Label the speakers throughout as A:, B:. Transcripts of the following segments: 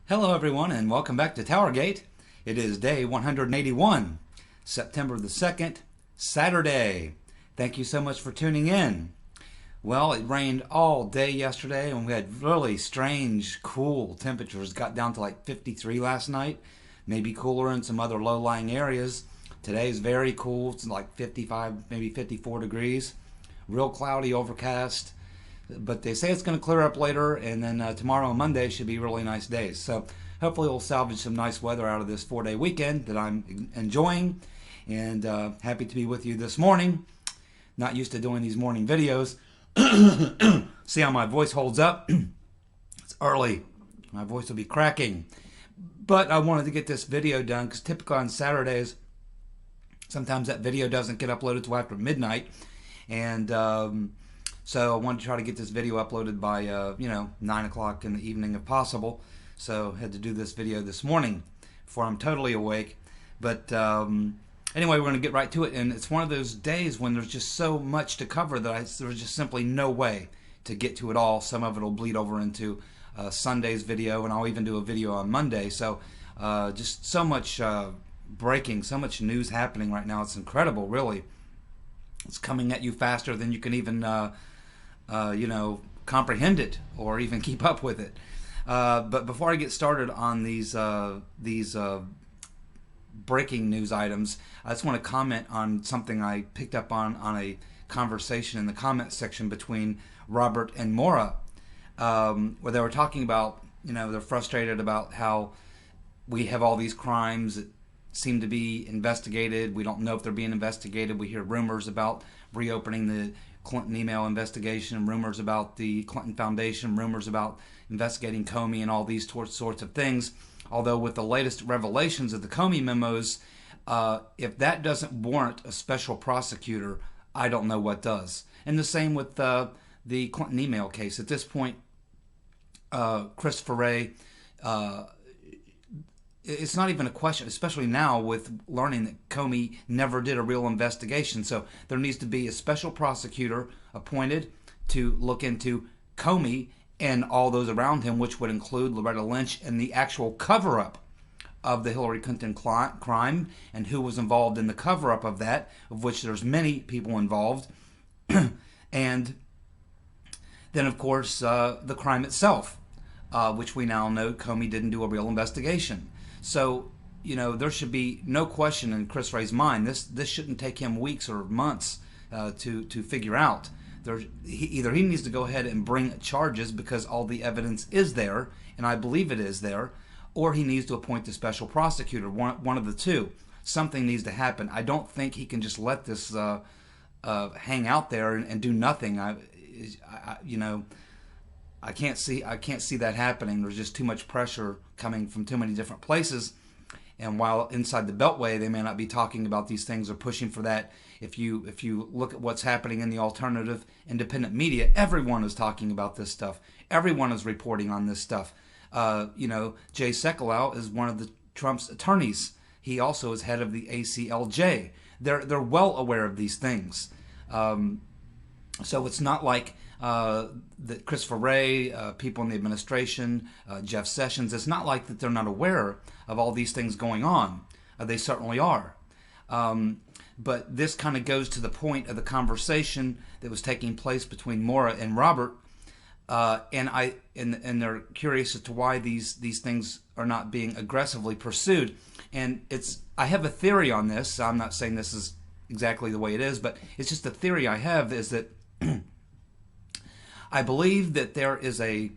A: Hello everyone and welcome back to TowerGate. It is day 181, September the 2nd, Saturday. Thank you so much for tuning in. Well, it rained all day yesterday and we had really strange, cool temperatures. Got down to like 53 last night, maybe cooler in some other low-lying areas. Today is very cool. It's like 55, maybe 54 degrees. Real cloudy, overcast. But they say it's going to clear up later, and then tomorrow and Monday should be really nice days. So hopefully we'll salvage some nice weather out of this 4-day weekend that I'm enjoying, and happy to be with you this morning. Not used to doing these morning videos. See how my voice holds up? It's early. My voice will be cracking. But I wanted to get this video done because typically on Saturdays, sometimes that video doesn't get uploaded till after midnight. And so I wanted to try to get this video uploaded by, 9 o'clock in the evening if possible. So I had to do this video this morning before I'm totally awake. But anyway, we're going to get right to it. And it's one of those days when there's just so much to cover that there's just simply no way to get to it all. Some of it will bleed over into Sunday's video, and I'll even do a video on Monday. So just so much breaking, so much news happening right now. It's incredible, really. It's coming at you faster than you can even comprehend it or even keep up with it. But before I get started on these breaking news items, I just want to comment on something I picked up on a conversation in the comment section between Robert and Maura, where they were talking about, they're frustrated about how we have all these crimes that seem to be investigated. We don't know if they're being investigated. We hear rumors about reopening the Clinton email investigation, rumors about the Clinton Foundation, rumors about investigating Comey and all these sorts of things. Although with the latest revelations of the Comey memos, if that doesn't warrant a special prosecutor, I don't know what does. And the same with the Clinton email case. At this point, Christopher Wray, it's not even a question, especially now with learning that Comey never did a real investigation. So there needs to be a special prosecutor appointed to look into Comey and all those around him, which would include Loretta Lynch and the actual cover-up of the Hillary Clinton crime and who was involved in the cover-up of that, of which there's many people involved. And then, of course, the crime itself, which we now know Comey didn't do a real investigation. So, there should be no question in Chris Wray's mind. This shouldn't take him weeks or months to figure out. Either he needs to go ahead and bring charges because all the evidence is there, and I believe it is there, or he needs to appoint a special prosecutor. One of the two. Something needs to happen. I don't think he can just let this hang out there and do nothing. I can't see that happening. There's just too much pressure coming from too many different places. And while inside the Beltway they may not be talking about these things or pushing for that, if you look at what's happening in the alternative independent media, everyone is talking about this stuff. Everyone is reporting on this stuff. Jay Sekulow is one of the Trump's attorneys. He also is head of the ACLJ. They're well aware of these things. So it's not like that Christopher Wray, people in the administration, Jeff Sessions, it's not like that they're not aware of all these things going on. They certainly are. But this kind of goes to the point of the conversation that was taking place between Maura and Robert, and they're curious as to why these things are not being aggressively pursued. And I have a theory on this. I'm not saying this is exactly the way it is, but it's just a theory I have, is that I believe that there is a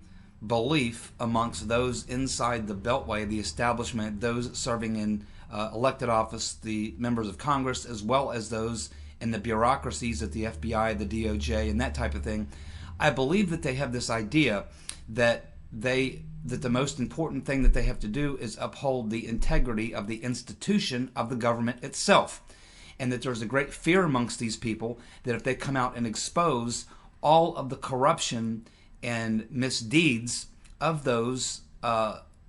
A: belief amongst those inside the Beltway, the establishment, those serving in elected office, the members of Congress, as well as those in the bureaucracies at the FBI, the DOJ, and that type of thing. I believe that they have this idea that the most important thing that they have to do is uphold the integrity of the institution of the government itself. And that there's a great fear amongst these people that if they come out and expose all of the corruption and misdeeds of those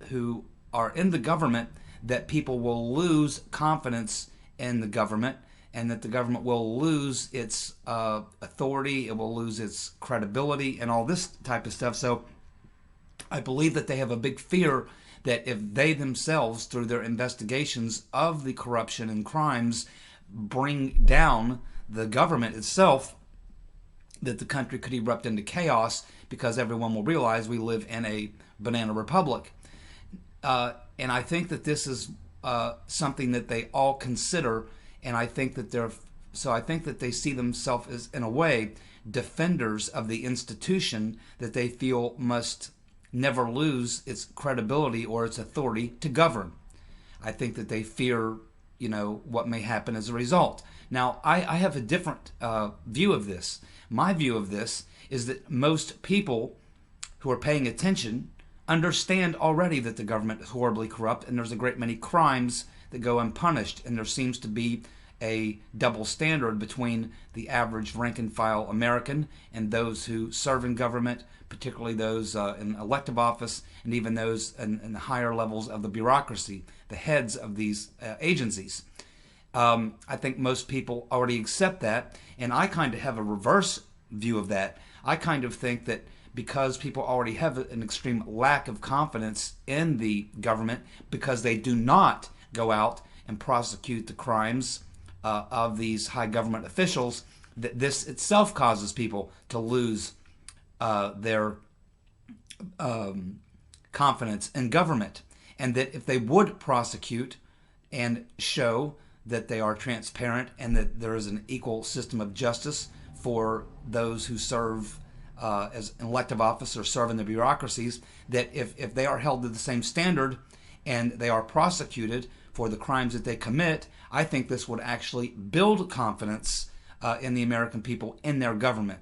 A: who are in the government, that people will lose confidence in the government, and that the government will lose its authority, it will lose its credibility, and all this type of stuff. So I believe that they have a big fear that if they themselves, through their investigations of the corruption and crimes, bring down the government itself, that the country could erupt into chaos because everyone will realize we live in a banana republic. And I think that this is something that they all consider, and I think that they see themselves as, in a way, defenders of the institution that they feel must never lose its credibility or its authority to govern. I think that they fear, what may happen as a result. Now, I have a different view of this. My view of this is that most people who are paying attention understand already that the government is horribly corrupt, and there's a great many crimes that go unpunished, and there seems to be a double standard between the average rank-and-file American and those who serve in government, particularly those in elective office, and even those in the higher levels of the bureaucracy, the heads of these agencies. I think most people already accept that, and I kind of have a reverse view of that. I kind of think that because people already have an extreme lack of confidence in the government because they do not go out and prosecute the crimes of these high government officials, that this itself causes people to lose their confidence in government. And that if they would prosecute and show that they are transparent and that there is an equal system of justice for those who serve as an elective office or serve in the bureaucracies, that if they are held to the same standard and they are prosecuted for the crimes that they commit, I think this would actually build confidence in the American people in their government.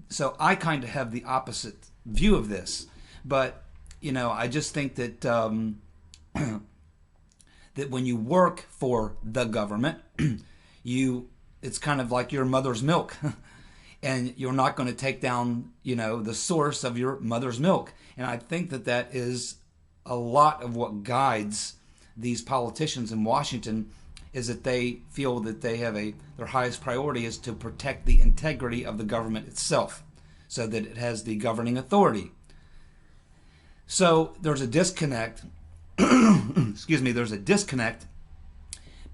A: So I kind of have the opposite view of this. But, I just think that that when you work for the government, it's kind of like your mother's milk. And you're not going to take down, the source of your mother's milk. And I think that that is a lot of what guides these politicians in Washington, is that they feel that they have their highest priority is to protect the integrity of the government itself, so that it has the governing authority. So there's a disconnect. Excuse me. There's a disconnect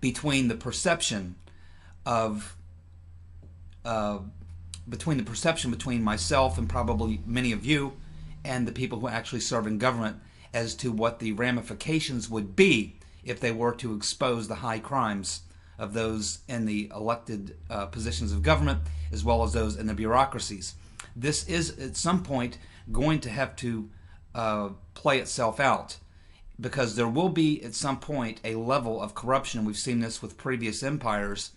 A: between the perception between myself and probably many of you and the people who actually serve in government as to what the ramifications would be if they were to expose the high crimes of those in the elected positions of government as well as those in the bureaucracies. This is at some point going to have to play itself out, because there will be at some point a level of corruption. We've seen this with previous empires,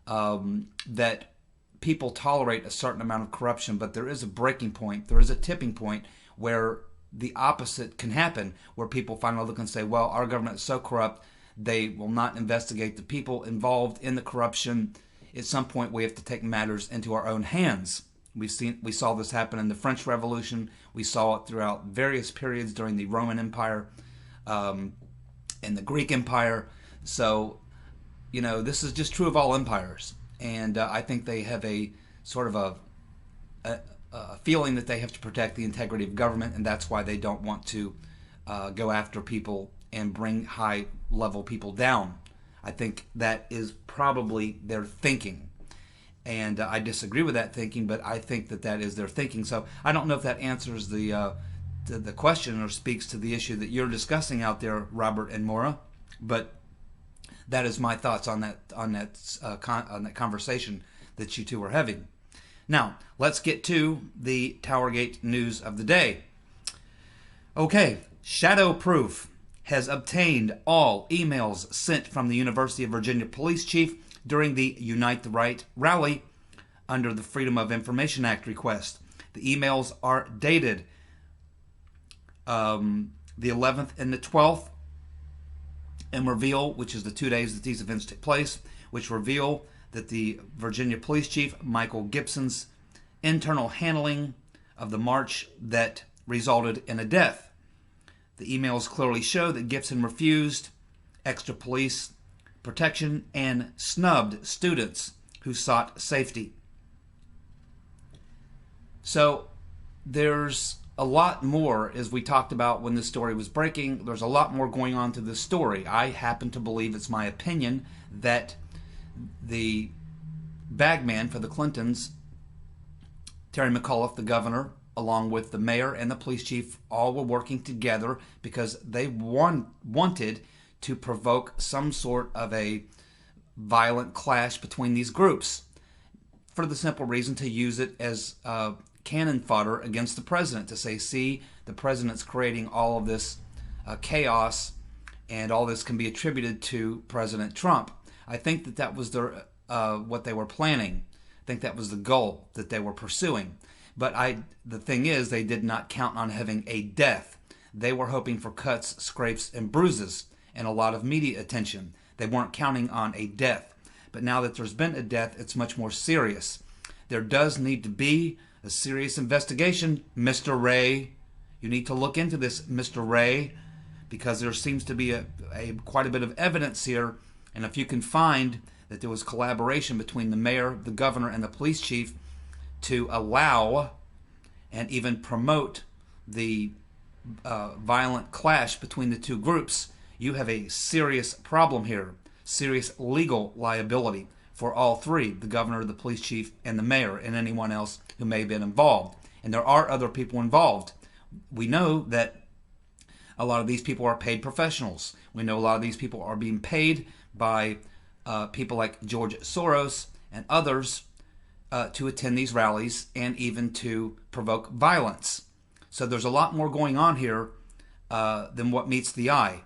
A: that people tolerate a certain amount of corruption, but there is a breaking point, there is a tipping point where the opposite can happen, where people finally look and say, well, our government is so corrupt, they will not investigate the people involved in the corruption. At some point, we have to take matters into our own hands. We saw this happen in the French Revolution. We saw it throughout various periods during the Roman Empire and the Greek Empire. So, this is just true of all empires. And I think they have a sort of a feeling that they have to protect the integrity of government, and that's why they don't want to go after people and bring high-level people down. I think that is probably their thinking. And I disagree with that thinking, but I think that that is their thinking. So I don't know if that answers the question or speaks to the issue that you're discussing out there, Robert and Maura, but that is my thoughts on that conversation that you two were having. Now, let's get to the TowerGate news of the day. Okay, Shadowproof has obtained all emails sent from the University of Virginia police chief during the Unite the Right rally under the Freedom of Information Act request. The emails are dated the 11th and the 12th, and reveal, which is the 2 days that these events took place, which reveal that the Virginia Police Chief, Michael Gibson's internal handling of the march that resulted in a death. The emails clearly show that Gibson refused extra police protection and snubbed students who sought safety. So there's a lot more, as we talked about when this story was breaking. There's a lot more going on to this story. I happen to believe, it's my opinion, that the bagman for the Clintons, Terry McAuliffe, the governor, along with the mayor and the police chief, all were working together because they wanted to provoke some sort of a violent clash between these groups, for the simple reason to use it as cannon fodder against the president, to say, see, the president's creating all of this chaos, and all this can be attributed to President Trump. I think that that was their what they were planning. I think that was the goal that they were pursuing. But the thing is, they did not count on having a death. They were hoping for cuts, scrapes, and bruises, and a lot of media attention. They weren't counting on a death. But now that there's been a death, it's much more serious. There does need to be a serious investigation, Mr. Ray. You need to look into this, Mr. Ray, because there seems to be quite a bit of evidence here. And if you can find that there was collaboration between the mayor, the governor, and the police chief to allow and even promote the violent clash between the two groups, you have a serious problem here, serious legal liability for all three, the governor, the police chief, and the mayor, and anyone else who may have been involved. And there are other people involved. We know that a lot of these people are paid professionals. We know a lot of these people are being paid by people like George Soros and others to attend these rallies and even to provoke violence. So there's a lot more going on here than what meets the eye.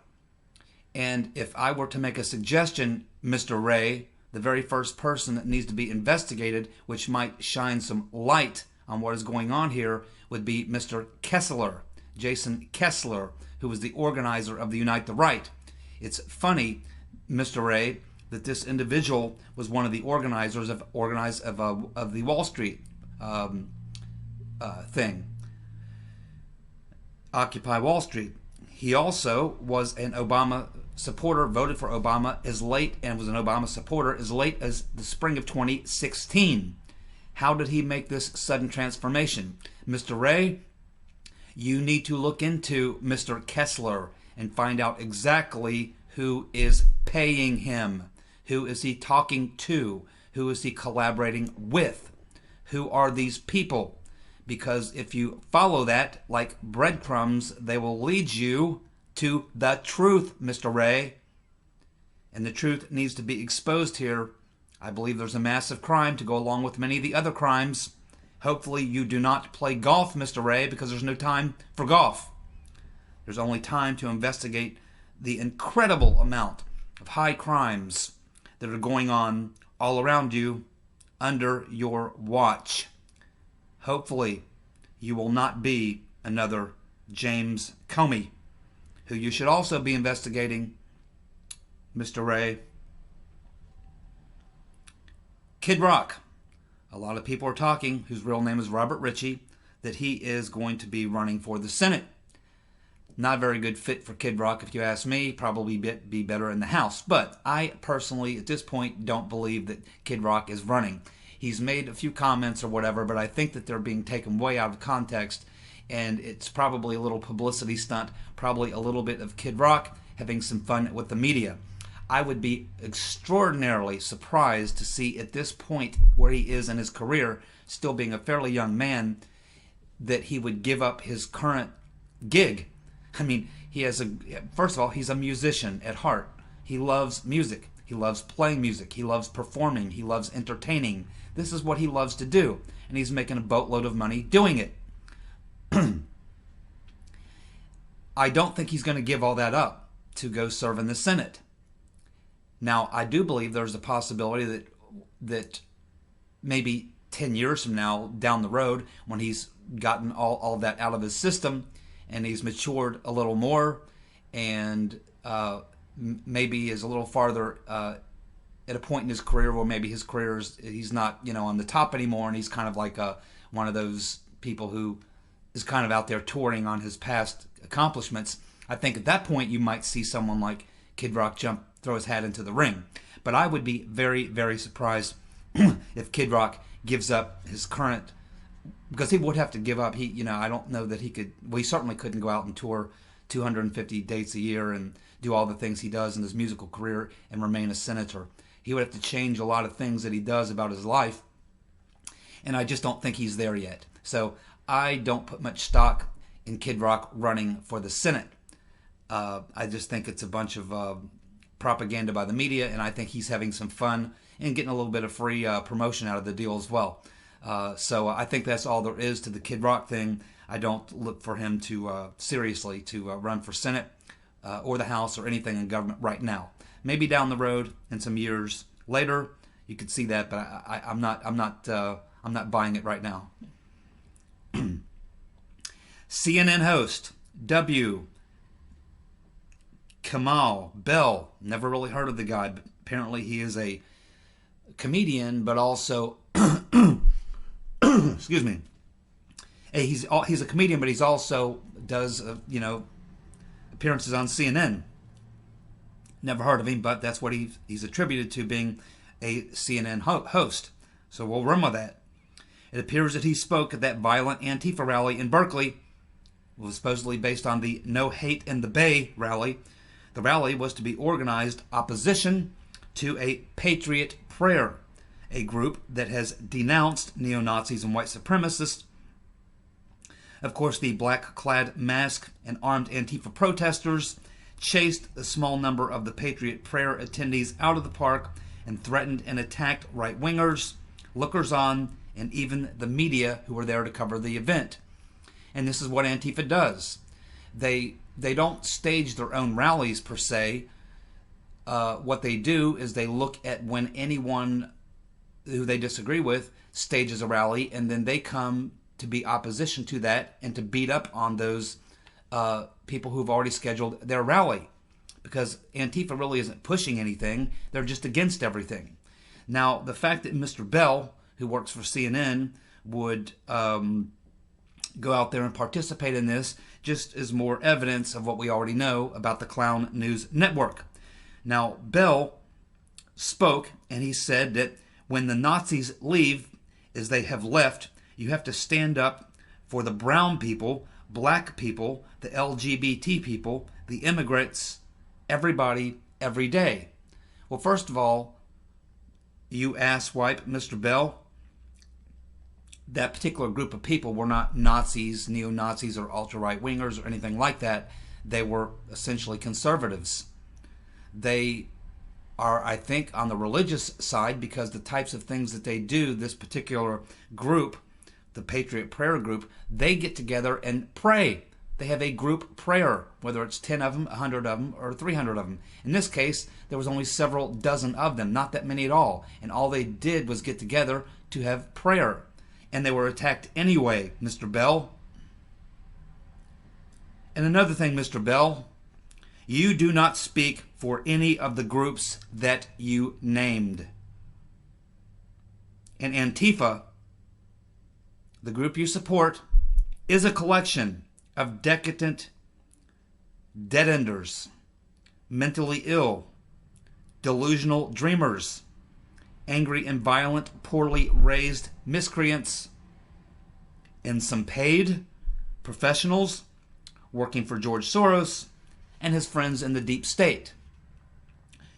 A: And if I were to make a suggestion, Mr. Ray, the very first person that needs to be investigated, which might shine some light on what is going on here, would be Mr. Kessler, Jason Kessler, who was the organizer of the Unite the Right. It's funny, Mr. Ray, that this individual was one of the organizers of the Wall Street thing, Occupy Wall Street. He also was an Obama supporter, voted for Obama as late, and was an Obama supporter as late as the spring of 2016. How did he make this sudden transformation? Mr. Ray, you need to look into Mr. Kessler and find out exactly who is paying him. Who is he talking to? Who is he collaborating with? Who are these people? Because if you follow that like breadcrumbs, they will lead you to the truth, Mr. Ray. And the truth needs to be exposed here. I believe there's a massive crime to go along with many of the other crimes. Hopefully you do not play golf, Mr. Ray, because there's no time for golf. There's only time to investigate the incredible amount of high crimes that are going on all around you under your watch. Hopefully you will not be another James Comey, who you should also be investigating, Mr. Ray. Kid Rock. A lot of people are talking, whose real name is Robert Ritchie, that he is going to be running for the Senate. Not a very good fit for Kid Rock, if you ask me. Probably be better in the House. But I personally, at this point, don't believe that Kid Rock is running. He's made a few comments or whatever, but I think that they're being taken way out of context, and it's probably a little publicity stunt, probably a little bit of Kid Rock having some fun with the media. I would be extraordinarily surprised to see at this point where he is in his career, still being a fairly young man, that he would give up his current gig. I mean, first of all, he's a musician at heart. He loves music. He loves playing music. He loves performing. He loves entertaining. This is what he loves to do, and he's making a boatload of money doing it. I don't think he's going to give all that up to go serve in the Senate. Now, I do believe there's a possibility that maybe 10 years from now, down the road, when he's gotten all of that out of his system and he's matured a little more and maybe is a little farther at a point in his career where maybe his career he's not on the top anymore, and he's kind of like one of those people who is kind of out there touring on his past accomplishments. I think at that point you might see someone like Kid Rock throw his hat into the ring. But I would be very, very surprised if Kid Rock gives up his current because he would have to give up. I don't know that he could. Well, he certainly couldn't go out and tour 250 dates a year and do all the things he does in his musical career and remain a senator. He would have to change a lot of things that he does about his life, and I just don't think he's there yet. So I don't put much stock in Kid Rock running for the Senate. I just think it's a bunch of propaganda by the media, and I think he's having some fun and getting a little bit of free promotion out of the deal as well. So I think that's all there is to the Kid Rock thing. I don't look for him to seriously to run for Senate or the House or anything in government right now. Maybe down the road in some years later you could see that, but I'm not buying it right now. CNN host W. Kamau Bell. Never really heard of the guy, but apparently he is a comedian, but also excuse me. He's a comedian, but he's also does appearances on CNN. Never heard of him, but that's what he's attributed to, being a CNN host. So we'll run with that. It appears that he spoke at that violent Antifa rally in Berkeley. It was supposedly based on the No Hate in the Bay rally. The rally was to be organized opposition to a Patriot Prayer, a group that has denounced neo-Nazis and white supremacists. Of course, the black-clad, masked, and armed Antifa protesters chased a small number of the Patriot Prayer attendees out of the park and threatened and attacked right-wingers, lookers-on, and even the media who were there to cover the event. And this is what Antifa does. They don't stage their own rallies per se. What they do is they look at when anyone who they disagree with stages a rally, and then they come to be opposition to that and to beat up on those people who've already scheduled their rally. Because Antifa really isn't pushing anything. They're just against everything. Now, the fact that Mr. Bell, who works for CNN, would go out there and participate in this just is more evidence of what we already know about the Clown News Network. Now, Bell spoke, and he said that when the Nazis leave, as they have left, you have to stand up for the brown people, black people, the LGBT people, the immigrants, everybody, every day. Well, first of all, you asswipe, Mr. Bell, that particular group of people were not Nazis, neo-Nazis, or ultra-right-wingers, or anything like that. They were essentially conservatives. They are, I think, on the religious side, because the types of things that they do, this particular group, the Patriot Prayer Group, they get together and pray. They have a group prayer, whether it's 10 of them, 100 of them, or 300 of them. In this case, there was only several dozen of them, not that many at all. And all they did was get together to have prayer. And they were attacked anyway, Mr. Bell. And another thing, Mr. Bell, you do not speak for any of the groups that you named. And Antifa, the group you support, is a collection of decadent dead-enders, mentally ill, delusional dreamers, angry and violent, poorly raised miscreants, and some paid professionals working for George Soros and his friends in the deep state.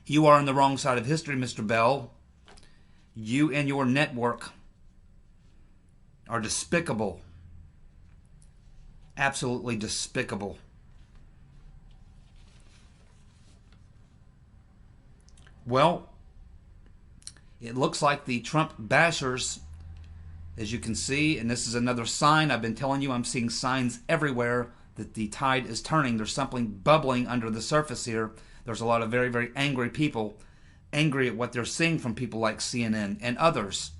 A: You are on the wrong side of history, Mr. Bell. You and your network are despicable. Absolutely despicable. Well, it looks like the Trump bashers, as you can see, and this is another sign. I've been telling you, I'm seeing signs everywhere that the tide is turning. There's something bubbling under the surface here. There's a lot of very, very angry people, angry at what they're seeing from people like CNN and others.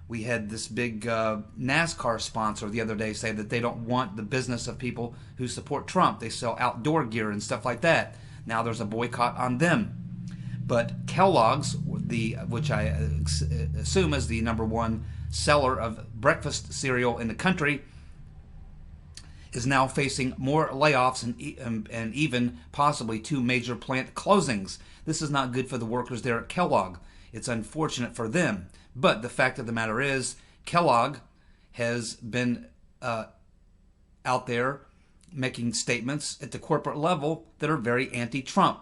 A: We had this big NASCAR sponsor the other day say that they don't want the business of people who support Trump. They sell outdoor gear and stuff like that. Now there's a boycott on them. But Kellogg's, which I assume is the #1 seller of breakfast cereal in the country, is now facing more layoffs and even possibly 2 major plant closings. This is not good for the workers there at Kellogg. It's unfortunate for them. But the fact of the matter is, Kellogg has been out there making statements at the corporate level that are very anti-Trump.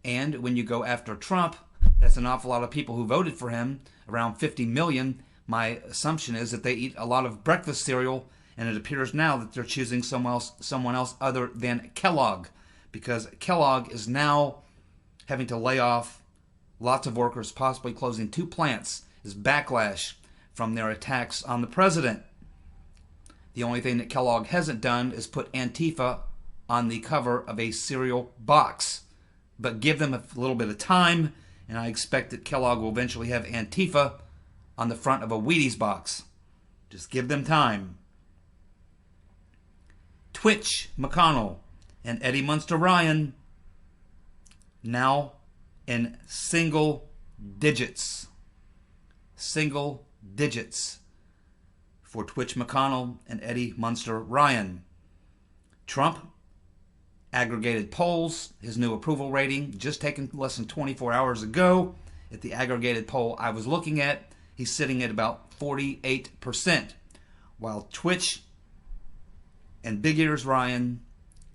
A: And when you go after Trump, that's an awful lot of people who voted for him, around 50 million. My assumption is that they eat a lot of breakfast cereal, and it appears now that they're choosing someone else other than Kellogg, because Kellogg is now having to lay off lots of workers, possibly closing 2 plants, as backlash from their attacks on the president. The only thing that Kellogg hasn't done is put Antifa on the cover of a cereal box. But give them a little bit of time, and I expect that Kellogg will eventually have Antifa on the front of a Wheaties box. Just give them time. Twitch McConnell and Eddie Munster Ryan now in single digits. Single digits for Twitch McConnell and Eddie Munster Ryan. Trump aggregated polls, his new approval rating, just taken less than 24 hours ago. At the aggregated poll I was looking at, he's sitting at about 48%, while Twitch and Big Ears Ryan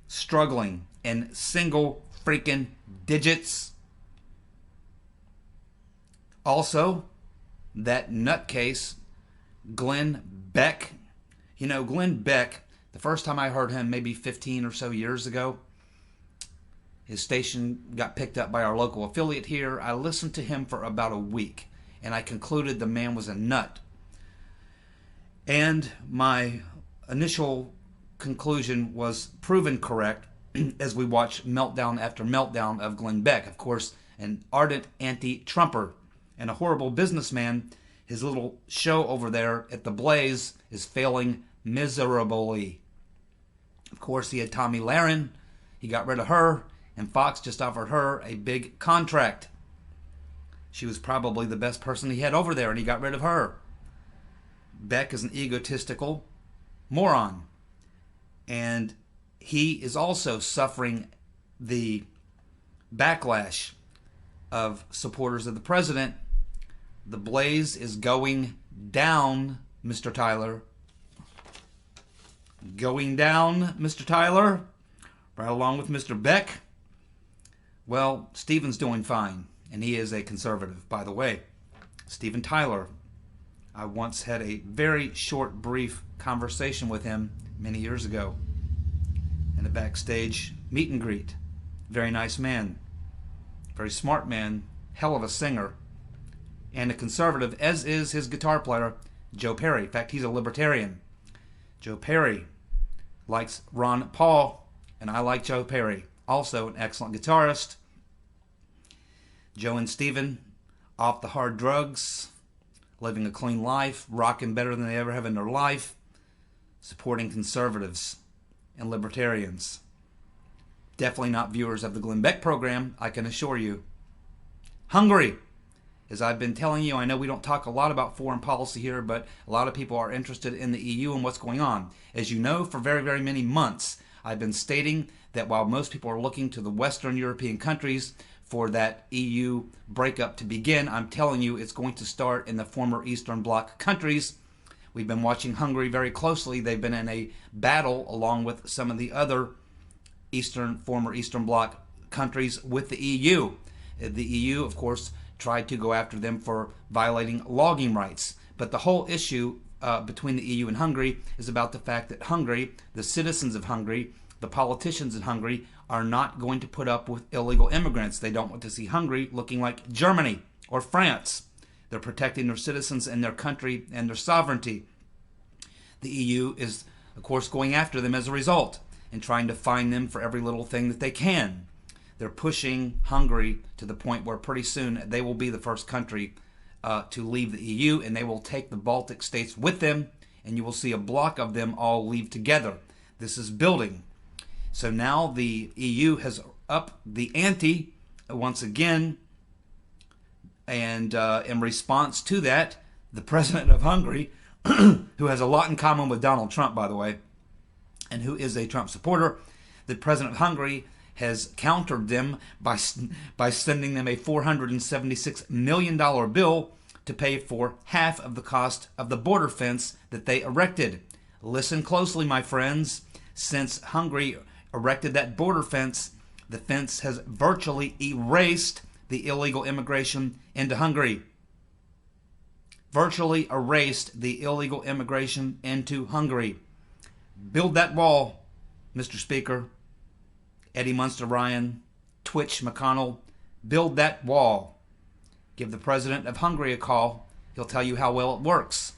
A: struggling in single freaking digits. Also, that nutcase, Glenn Beck. You know, Glenn Beck, the first time I heard him, maybe 15 or so years ago, his station got picked up by our local affiliate here. I listened to him for about a week, and I concluded the man was a nut. And my initial conclusion was proven correct as we watched meltdown after meltdown of Glenn Beck. Of course, an ardent anti-Trumper and a horrible businessman. His little show over there at the Blaze is failing miserably. Of course, he had Tommy Lahren. He got rid of her, and Fox just offered her a big contract. She was probably the best person he had over there, and he got rid of her. Beck is an egotistical moron, and he is also suffering the backlash of supporters of the president. The Blaze is going down, Mr. Tyler. Going down, Mr. Tyler, right along with Mr. Beck. Well, Stephen's doing fine, and he is a conservative, by the way. Stephen Tyler. I once had a very short, brief conversation with him many years ago in a backstage meet and greet. Very nice man. Very smart man. Hell of a singer. And a conservative, as is his guitar player, Joe Perry. In fact, he's a libertarian. Joe Perry likes Ron Paul, and I like Joe Perry. Also an excellent guitarist. Joe and Stephen, off the hard drugs, living a clean life, rocking better than they ever have in their life, supporting conservatives and libertarians. Definitely not viewers of the Glenn Beck program, I can assure you. Hungary. As I've been telling you, I know we don't talk a lot about foreign policy here, but a lot of people are interested in the EU and what's going on. As you know, for very, very many months, I've been stating that while most people are looking to the Western European countries for that EU breakup to begin, I'm telling you it's going to start in the former Eastern Bloc countries. We've been watching Hungary very closely. They've been in a battle along with some of the other former Eastern Bloc countries with the EU. The EU, of course, tried to go after them for violating logging rights. But the whole issue between the EU and Hungary is about the fact that Hungary, the citizens of Hungary, the politicians in Hungary, are not going to put up with illegal immigrants. They don't want to see Hungary looking like Germany or France. They're protecting their citizens and their country and their sovereignty. The EU is, of course, going after them as a result and trying to fine them for every little thing that they can. They're pushing Hungary to the point where pretty soon they will be the first country to leave the EU, and they will take the Baltic states with them, and you will see a block of them all leave together. This is building. So now the EU has upped the ante once again, and in response to that, the president of Hungary, who has a lot in common with Donald Trump, by the way, and who is a Trump supporter, the president of Hungary has countered them by sending them a $476 million bill to pay for half of the cost of the border fence that they erected. Listen closely, my friends. Since Hungary erected that border fence, the fence has virtually erased the illegal immigration into Hungary. Virtually erased the illegal immigration into Hungary. Build that wall, Mr. Speaker. Eddie Munster Ryan, Twitch McConnell, build that wall. Give the president of Hungary a call. He'll tell you how well it works.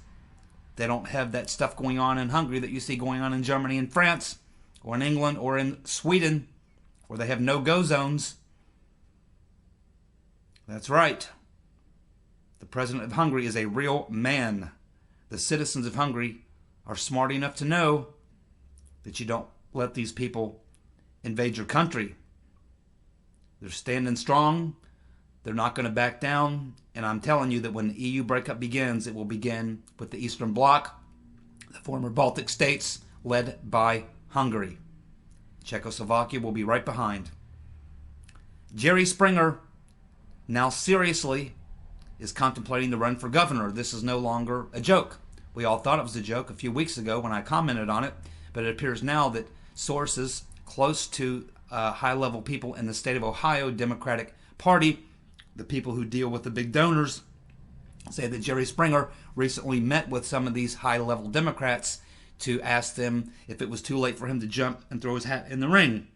A: They don't have that stuff going on in Hungary that you see going on in Germany and France, or in England, or in Sweden, where they have no-go zones. That's right. The president of Hungary is a real man. The citizens of Hungary are smart enough to know that you don't let these people invade your country. They're standing strong. They're not going to back down. And I'm telling you that when the EU breakup begins, it will begin with the Eastern Bloc, the former Baltic states, led by Hungary. Czechoslovakia will be right behind. Jerry Springer, now seriously, is contemplating to run for governor. This is no longer a joke. We all thought it was a joke a few weeks ago when I commented on it, but it appears now that sources close to high-level people in the state of Ohio Democratic Party, the people who deal with the big donors, say that Jerry Springer recently met with some of these high-level Democrats to ask them if it was too late for him to jump and throw his hat in the ring.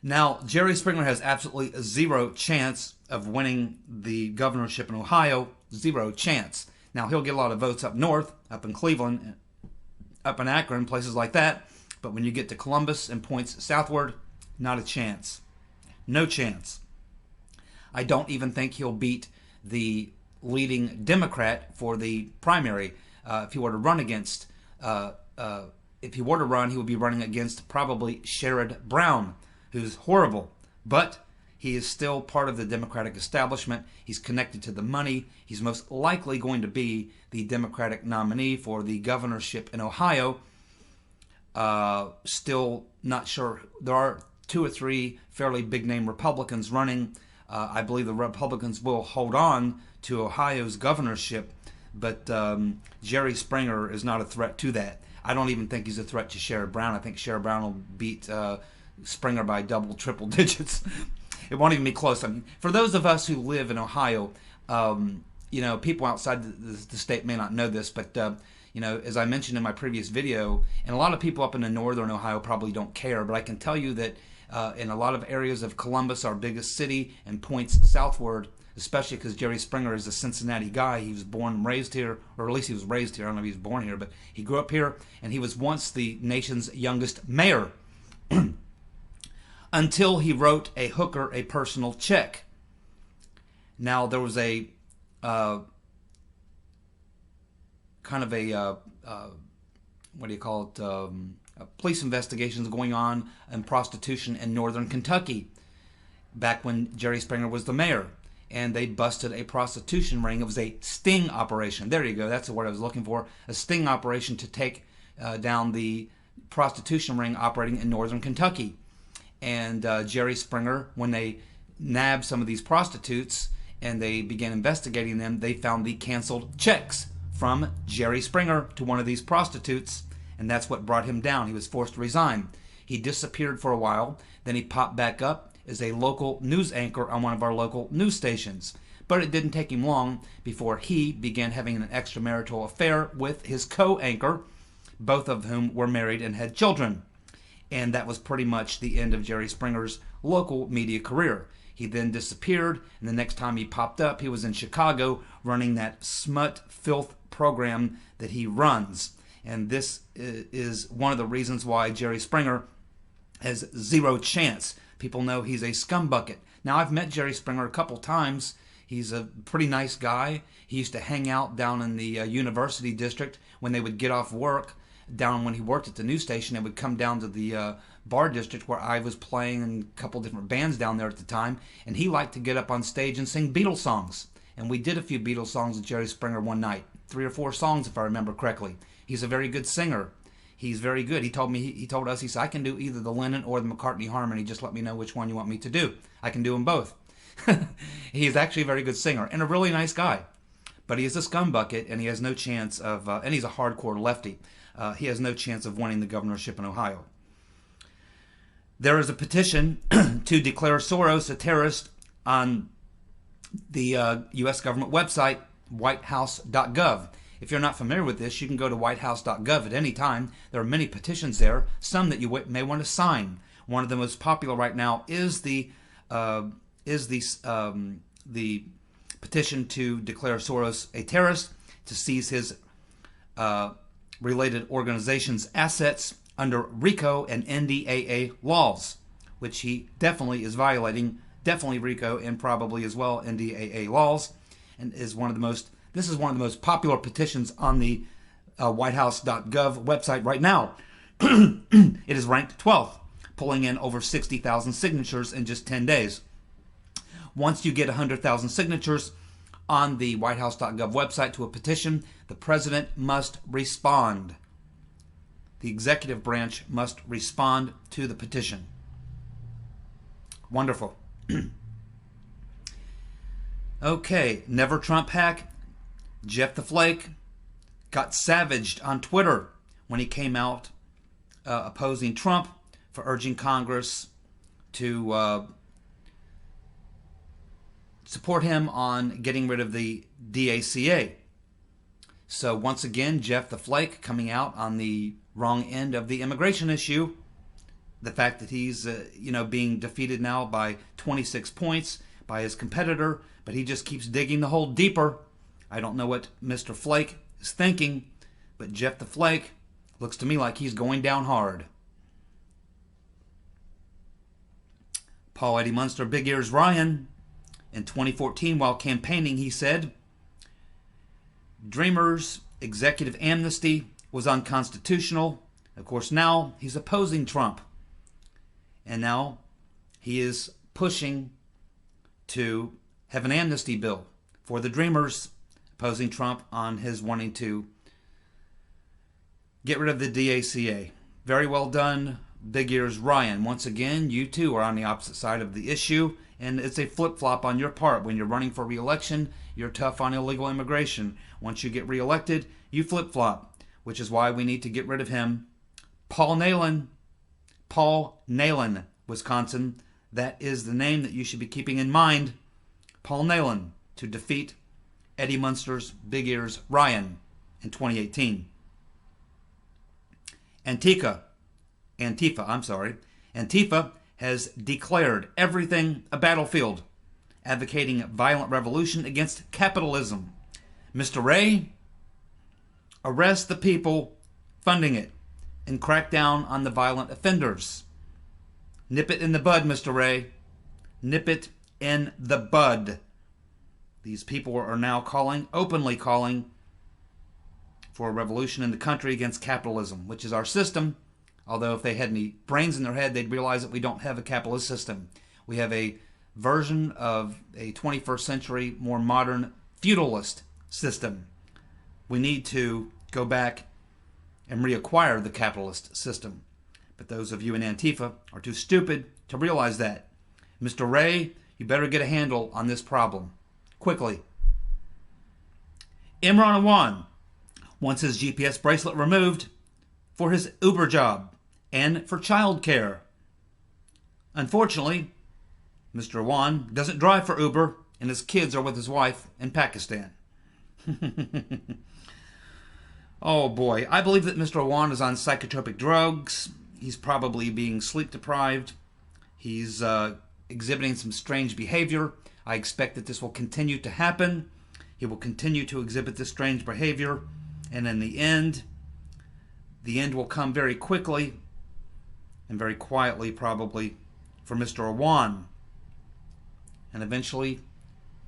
A: Now, Jerry Springer has absolutely zero chance of winning the governorship in Ohio. Zero chance. Now, he'll get a lot of votes up north, up in Cleveland, up in Akron, places like that. But when you get to Columbus and points southward, not a chance. No chance. I don't even think he'll beat the leading Democrat for the primary. If he were to run against, if he were to run, he would be running against probably Sherrod Brown, who's horrible. But he is still part of the Democratic establishment. He's connected to the money. He's most likely going to be the Democratic nominee for the governorship in Ohio. Still not sure. There are 2 or 3 fairly big-name Republicans running. I believe the Republicans will hold on to Ohio's governorship, but Jerry Springer is not a threat to that. I don't even think he's a threat to Sherrod Brown. I think Sherrod Brown will beat Springer by double, triple digits. It won't even be close. I mean, for those of us who live in Ohio, you know, people outside the state may not know this, but you know, as I mentioned in my previous video, and a lot of people up in the northern Ohio probably don't care, but I can tell you that in a lot of areas of Columbus, our biggest city, and points southward, especially because Jerry Springer is a Cincinnati guy. He was born and raised here, or at least he was raised here. I don't know if he was born here, but he grew up here, and he was once the nation's youngest mayor until he wrote a hooker a personal check. Now, there was a kind of a, what do you call it, police investigations going on in prostitution in northern Kentucky back when Jerry Springer was the mayor. And they busted a prostitution ring. It was a sting operation. There you go. That's the word I was looking for. A sting operation to take down the prostitution ring operating in northern Kentucky. And Jerry Springer, when they nabbed some of these prostitutes and they began investigating them, they found the canceled checks from Jerry Springer to one of these prostitutes, and that's what brought him down. He was forced to resign. He disappeared for a while, then he popped back up as a local news anchor on one of our local news stations. But it didn't take him long before he began having an extramarital affair with his co-anchor, both of whom were married and had children. And that was pretty much the end of Jerry Springer's local media career. He then disappeared, and the next time he popped up, he was in Chicago running that smut filth program that he runs. And this is one of the reasons why Jerry Springer has zero chance. People know he's a scumbucket. Now, I've met Jerry Springer a couple times. He's a pretty nice guy. He used to hang out down in the University District when they would get off work. Down when he worked at the news station, and would come down to the bar district where I was playing in a couple different bands down there at the time, and he liked to get up on stage and sing Beatles songs. And we did a few Beatles songs with Jerry Springer one night, 3 or 4 songs if I remember correctly. He's a very good singer. He's very good. He told us, he said, I can do either the Lennon or the McCartney harmony, just let me know which one you want me to do. I can do them both. He's actually a very good singer and a really nice guy. But he is a scumbucket, and he has no chance of, and he's a hardcore lefty. He has no chance of winning the governorship in Ohio. There is a petition to declare Soros a terrorist on the U.S. government website, whitehouse.gov. If you're not familiar with this, you can go to whitehouse.gov at any time. There are many petitions there, some that you may want to sign. One of the most popular right now is the petition to declare Soros a terrorist, to seize his related organizations' assets under RICO and NDAA laws, which he definitely is violating, definitely RICO and probably as well NDAA laws, and is one of the most. This is one of the most popular petitions on the whitehouse.gov website right now. It is ranked 12th, pulling in over 60,000 signatures in just 10 days. Once you get 100,000 signatures on the whitehouse.gov website to a petition, the president must respond. The executive branch must respond to the petition. Wonderful. Okay, Never Trump hack. Jeff the Flake got savaged on Twitter when he came out opposing Trump for urging Congress to support him on getting rid of the DACA. So once again, Jeff the Flake coming out on the wrong end of the immigration issue. The fact that he's being defeated now by 26 points by his competitor, but he just keeps digging the hole deeper. I don't know what Mr. Flake is thinking, but Jeff the Flake looks to me like he's going down hard. Paul Eddie Munster, Big Ears Ryan, in 2014 while campaigning, he said, Dreamers' executive amnesty was unconstitutional. Of course, now he's opposing Trump. And now he is pushing to have an amnesty bill for the Dreamers, opposing Trump on his wanting to get rid of the DACA. Very well done, Big Ears Ryan. Once again, you too are on the opposite side of the issue, and it's a flip-flop on your part. When you're running for re-election, you're tough on illegal immigration. Once you get re-elected, you flip-flop, which is why we need to get rid of him. Paul Nehlen, Wisconsin. That is the name that you should be keeping in mind. Paul Nehlen to defeat Eddie Munster's Big Ears Ryan in 2018. Antifa has declared everything a battlefield, advocating violent revolution against capitalism. Mr. Ray, arrest the people funding it and crack down on the violent offenders. Nip it in the bud, Mr. Ray. Nip it in the bud. These people are now openly calling for a revolution in the country against capitalism, which is our system. Although if they had any brains in their head, they'd realize that we don't have a capitalist system. We have a version of a 21st century, more modern feudalist system. We need to go back and reacquire the capitalist system. But those of you in Antifa are too stupid to realize that. Mr. Ray, you better get a handle on this problem. Quickly. Imran Awan wants his GPS bracelet removed for his Uber job and for childcare. Unfortunately, Mr. Awan doesn't drive for Uber, and his kids are with his wife in Pakistan. Oh boy, I believe that Mr. Awan is on psychotropic drugs. He's probably being sleep deprived. He's exhibiting some strange behavior. I expect that this will continue to happen. He will continue to exhibit this strange behavior, and in the end will come very quickly and very quietly probably for Mr. Awan. And eventually,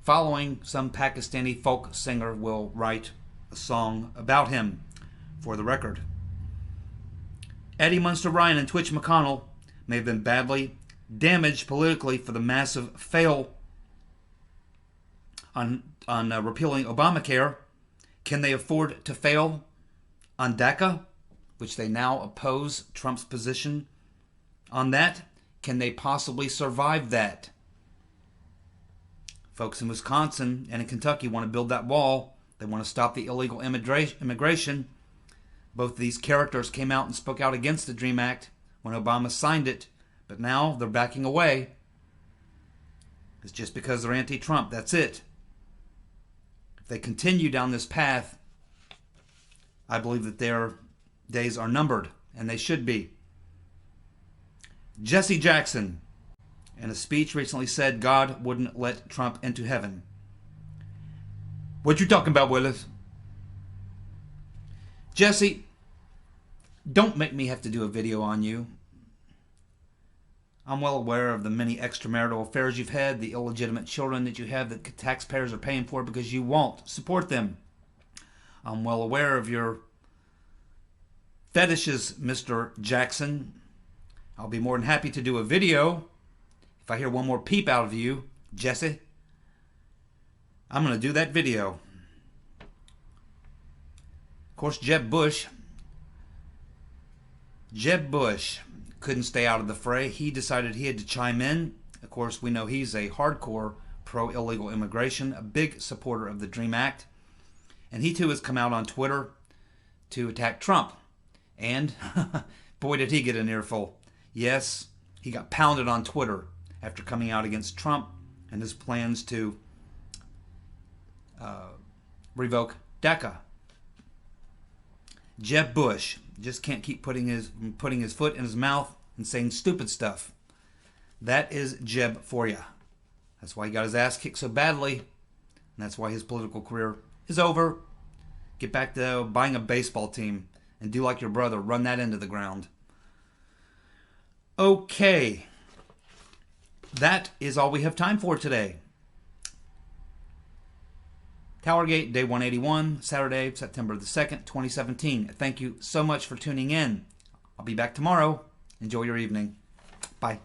A: following, some Pakistani folk singer will write a song about him for the record. Eddie Munster Ryan and Twitch McConnell may have been badly damaged politically for the massive fail on repealing Obamacare. Can they afford to fail on DACA, which they now oppose Trump's position on that? Can they possibly survive that? Folks in Wisconsin and in Kentucky want to build that wall. They want to stop the illegal immigration. Both of these characters came out and spoke out against the DREAM Act when Obama signed it, but now they're backing away. It's just because they're anti-Trump. That's it. If they continue down this path, I believe that their days are numbered, and they should be. Jesse Jackson, in a speech recently, said God wouldn't let Trump into heaven. What you talking about, Willis? Jesse, don't make me have to do a video on you. I'm well aware of the many extramarital affairs you've had, the illegitimate children that you have that taxpayers are paying for because you won't support them. I'm well aware of your fetishes, Mr. Jackson. I'll be more than happy to do a video. If I hear one more peep out of you, Jesse, I'm going to do that video. Of course, Jeb Bush couldn't stay out of the fray. He decided he had to chime in. Of course, we know he's a hardcore pro-illegal immigration, a big supporter of the DREAM Act. And he too has come out on Twitter to attack Trump. And boy, did he get an earful. Yes, he got pounded on Twitter after coming out against Trump and his plans to revoke DACA. Jeb Bush just can't keep putting his foot in his mouth and saying stupid stuff. That is Jeb for you. That's why he got his ass kicked so badly, and that's why his political career is over. Get back to buying a baseball team and do like your brother, run that into the ground. Okay, that is all we have time for today. TowerGate, day 181, Saturday, September the 2nd, 2017. Thank you so much for tuning in. I'll be back tomorrow. Enjoy your evening. Bye.